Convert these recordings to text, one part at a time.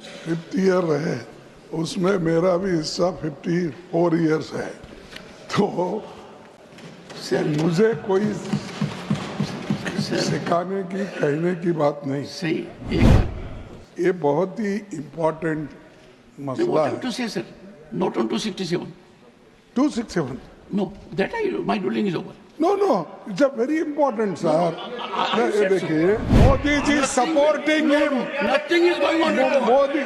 50 year रहे, उसमें मेरा भी हिस्सा 54 ईयर्स है। तो मुझे कोई सिखाने की कहने की बात नहीं। सही, ये बहुत ही इम्पोर्टेंट मसला है। to say, sir, not on 267. 267? No, that my ruling is over. No, it's a very important, sir. देखिए, Modi ji supporting him. Nothing is going on. Modi.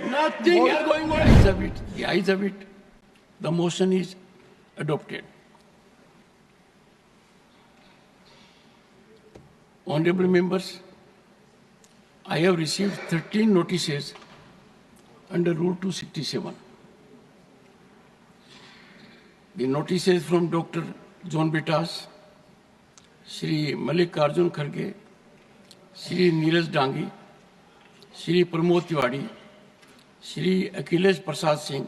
Nothing is going on. The eyes of it. The motion is adopted. Honorable members, I have received 13 notices under Rule 267. The notices from Dr. John Bitas, Shri Mallikarjun Kharge, Shri Neeraj Dangi, Shri Pramod Tiwari, Shri Akhilesh Prasad Singh,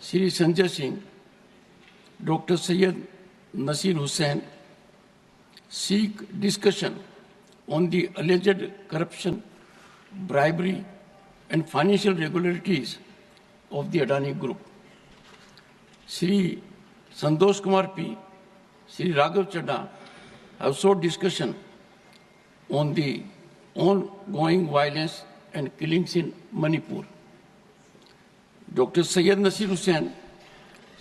Shri Sanjay Singh, Dr. Syed Nasir Hussain seek discussion on the alleged corruption, bribery, and financial irregularities of the Adani Group. Shri Santosh Kumar P, Shri Raghav Chadha have sought discussion on the ongoing violence and killings in Manipur. Dr. Syed Nasir Hussain,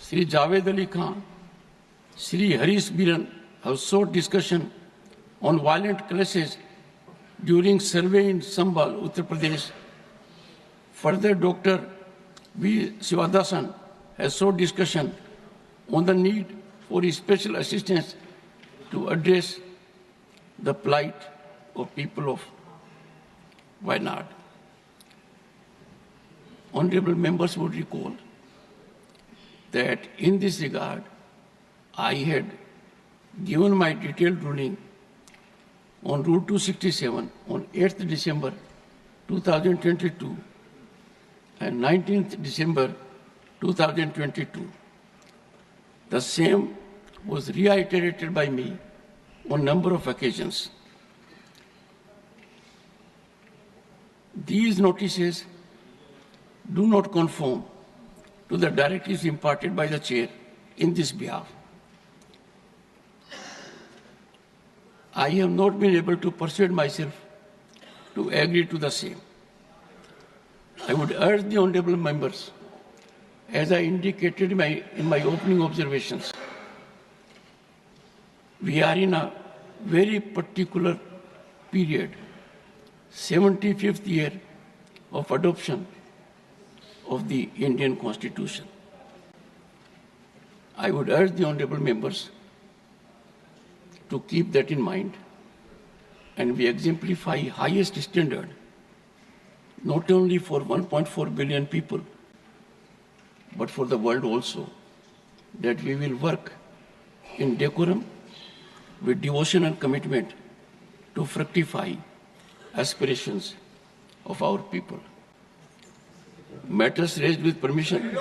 Shri Javed Ali Khan, Shri Harish Biran have sought discussion on violent clashes during survey in Sambhal, Uttar Pradesh. Further, Dr. V. Sivadasan has sought discussion on the need for special assistance to address the plight of people of Wayanad. Honorable members would recall that in this regard, I had given my detailed ruling on Rule 267 on 8th December 2022 and 19th December 2022. The same was reiterated by me on a number of occasions. These notices do not conform to the directives imparted by the chair in this behalf. I have not been able to persuade myself to agree to the same. I would urge the honorable members, as I indicated in my opening observations, we are in a very particular period, 75th year of adoption of the Indian Constitution. I would urge the honorable members to keep that in mind, and we exemplify highest standard not only for 1.4 billion people, but for the world also, that we will work in decorum with devotion and commitment to fructify aspirations of our people. Matters raised with permission.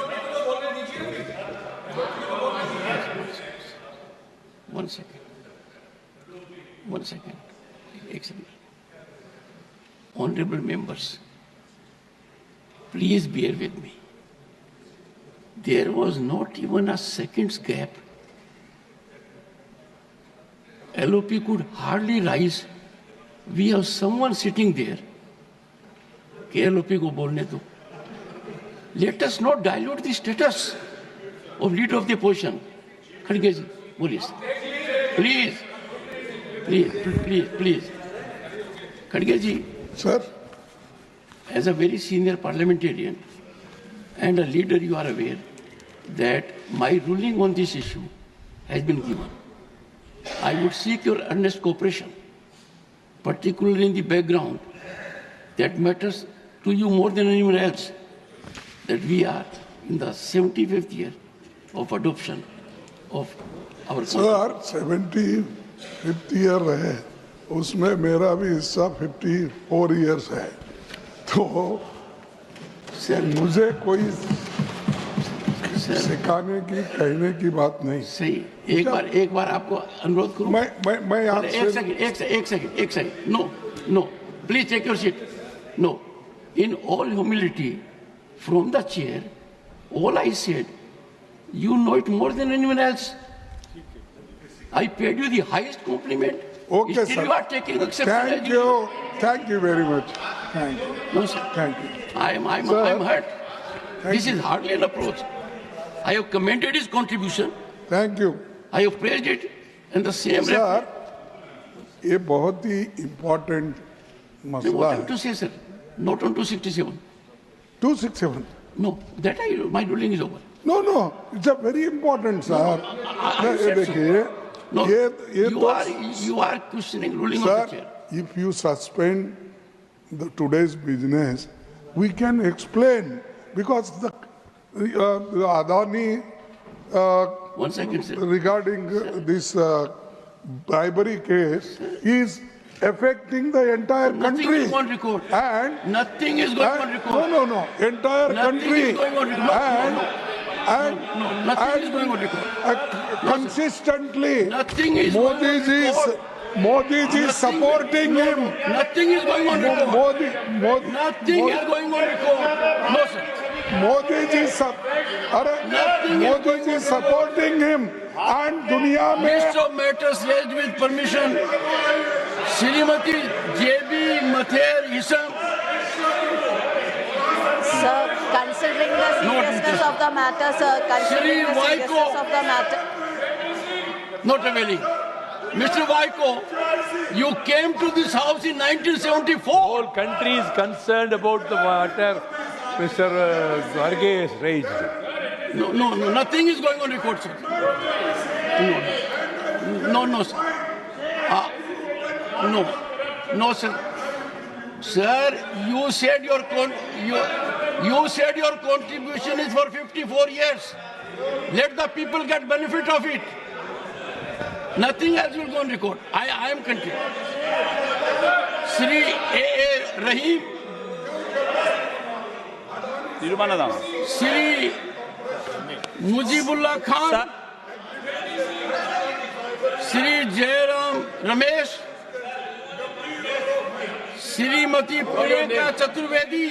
One second. Excellent. Honorable members, please bear with me. There was not even a second's gap. LOP could hardly rise. We have someone sitting there. LOP ko bolne do. Let us not dilute the status of leader of the opposition. Kharge ji, boliye. Please. Kharge ji. Sir. As a very senior parliamentarian and a leader, you are aware that my ruling on this issue has been given. I would seek your earnest cooperation, particularly in the background that matters to you more than anyone else, that we are in the 75th year of adoption of our Sir, 75th year रहे, उसमें मेरा भी हिस्सा 54 years है। तो मुझे कोई सिखाने की कहने की बात नहीं। सही, एक बार आपको अनुरोध करूं। मैं आपसे एक second. No, please take your seat. No, in all humility, from the chair, all I said, you know it more than anyone else. I paid you the highest compliment. Okay, Still sir. you are taking exception. Thank you very much. Thank you. No, sir. Thank you. I'm Sir, hurt. This you. is hardly an approach. I have commended his contribution. Thank you. I have praised it. And the same sir, ये बहुत ही important मसला what I have है. to say, sir, not on 267. 267. No, that my ruling is over. No, it's a very important, sir. I ये said so. देखिए, No, ये you are questioning ruling of Sir, the chair. if you suspend today's business, we can explain because the Adani 1 second, sir. regarding this bribery case is affecting the entire Nothing country. is going on record. And Nothing is going on record. no, entire Nothing country is going on record. and Nothing is going on record. consistently Nothing is Modi going on ji record. Modi ji is supporting him. Nothing is going on record. Modi Nothing is going on record. No, sir. Modi ji Modi ji supporting him and दुनिया में List of matters raised with permission. Srimati J.B. Mather Isam. Sir, considering the seriousness of the matter, sir, considering the Shri seriousness Vaiko. of the matter. Not availing. Mr. Vaiko, you came to this house in 1974. Whole country is concerned about the matter Mr. Garge has raised. No, nothing is going on record, sir. No, sir. No, sir. Sir, you said your contribution is for 54 years. Let the people get benefit of it. Nothing else will go on record. I am continuing. Shri A.A. Rahim, Shri Mujibullah Khan, Shri Jairam Ramesh, Shrimati Priyanka Chaturvedi.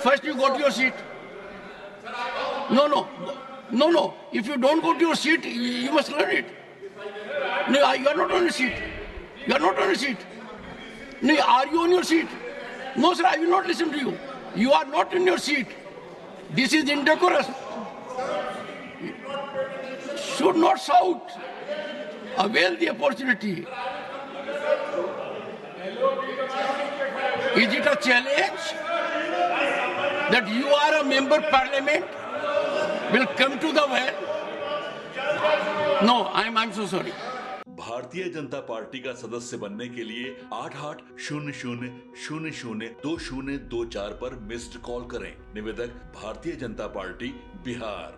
First you go to your seat. No. If you don't go to your seat, you must learn it. No, you are not on your seat. You are not on your seat. No, are you on your seat? No, sir, I will not listen to you. You are not in your seat. This is indecorous. Should not shout. Avail the opportunity. Is it a challenge that you are a member parliament will come to the well? No, I'm so sorry. Bharatiya Janata party का सदस्य बनने के लिए 8800002024 पर missed call करें। निवेदक Bharatiya Janata party Bihar.